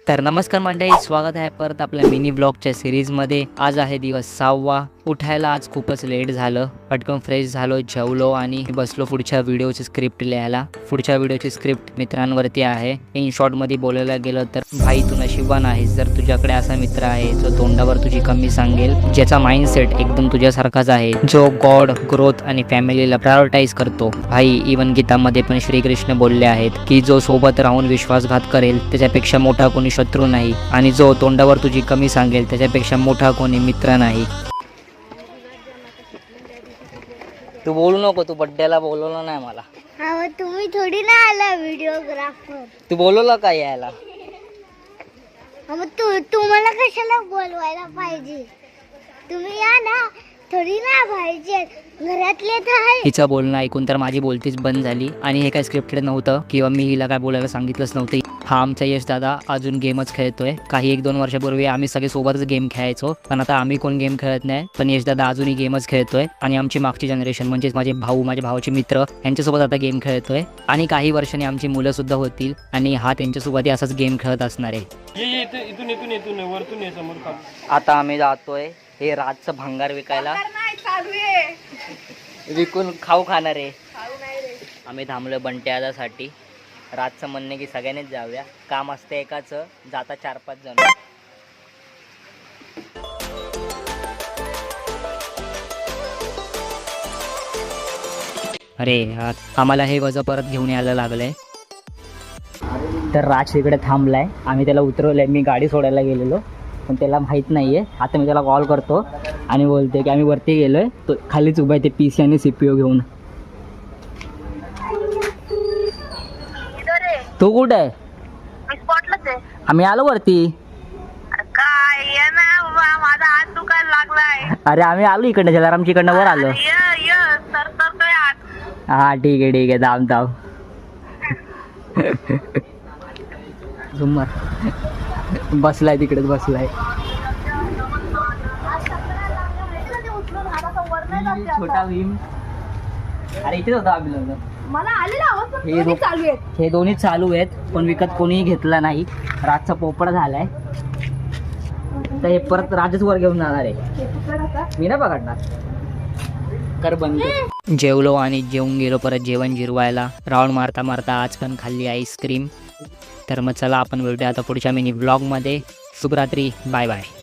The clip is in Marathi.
तर नमस्कार मंडळी, स्वागत आहे परत आपल्या मिनी ब्लॉगच्या सिरीजमध्ये। आज आहे दिवस 6वा। उठायला आज खूपच लेट झालं। पटकन फ्रेश झालो, जेवलो आणि बसलो पुढच्या व्हिडिओची स्क्रिप्ट लिहायला। पुढच्या व्हिडिओची स्क्रिप्ट मित्रांवरती आहे। इन शॉर्टमध्ये बोलायला गेलं तर भाई तू नशिबान आहेस जर तुझ्याकडे असा मित्र आहे जो तोंडावर तुझी कमी सांगेल, ज्याचा माइंडसेट एकदम तुझ्यासारखाच आहे, जो गॉड, ग्रोथ आणि फॅमिलीला प्रायोरिटाइज करतो। भाई इवन गीतामध्ये पण श्रीकृष्ण बोलले आहेत की जो सोबत राहून विश्वासघात करेल त्याच्यापेक्षा मोठा कोणी शत्रू नाही, आणि जो तोंडावर तुझी कमी सांगेल त्याच्यापेक्षा मोठा कोणी मित्र नाही। तू बोलू नको, तू बड्डेला बोलवलं नाही मला। हा तुम्ही थोडी ना आला व्हिडिओग्राफर। तू बोलवलं का यायला? मग तुम्हाला कशाला बोलवायला पाहिजे? तुम्ही या ना, थोडी ना पाहिजे, घरातले तर हिचं बोलणं ऐकून तर माझी बोलतीच बंद झाली आणि हे काय स्क्रिप्टेड नव्हतं किंवा मी हिला काय बोलायला सांगितलंच नव्हतं। हा आमचा यश दादा अजून गेमच खेळतोय। काही 1-2 वर्षापूर्वी आम्ही सगळे सोबतच गेम खेळायचो, पण आता आम्ही कोण गेम खेळत नाही। पण यश दादा अजूनही गेमच खेळतोय आणि आमची मागची जनरेशन म्हणजेच माझे भाऊ, माझ्या भावाचे मित्र यांच्यासोबत आता गेम खेळतोय आणि काही वर्षांनी आमची मुलं सुद्धा होतील आणि हा त्यांच्यासोबतही असाच गेम खेळत असणार आहे। आता आम्ही जातोय हे रातचं भंगार विकायला, विकून खाऊ खाणार आहे। आम्ही थांबलोय बंट्यासाठी। रातचं म्हणणे की सगळ्यांनीच जाऊया, काम असतं एकाच, जाता 4-5 जण। अरे आम्हाला हे वजन परत घेऊन यायला लागलंय। तर राज इकडे थांबलाय, आम्ही त्याला उतरवलंय। मी गाडी सोडायला गेलेलो पण त्याला माहीत नाहीये। आता मी त्याला कॉल करतो आणि बोलते की आम्ही वरती गेलोय, तो खालीच उभा आहे ते PC आणि CPU घेऊन। तू कुठे आहे? आम्ही आलो वरती। अरे आम्ही आलो इकडनं, जलारामच्या इकडनं वर आलो। हा ठीक आहे धाम झुम्मर बसलाय तिकडेच बसलाय। छोटा भीम अरे इथेच होता आम्ही। मला आलेला आवाज पण दोन्ही चालू आहेत। हे दोन्ही चालू आहेत पण विकत कोणीही घेतला नाही। रातचा पोपट झालाय तर हे परत राजच वर घेऊन जाणार आहे, मी नाही पकडणार। कर बंद। जेवलो आणि जेवून गेलो परत जेवण जिरवायला। राऊंड मारता मारता आज पण खाल्ली आईस्क्रीम। तर मग चला आपण भेटूया आता पुढच्या मिनी ब्लॉगमध्ये। शुभरात्री, बाय बाय।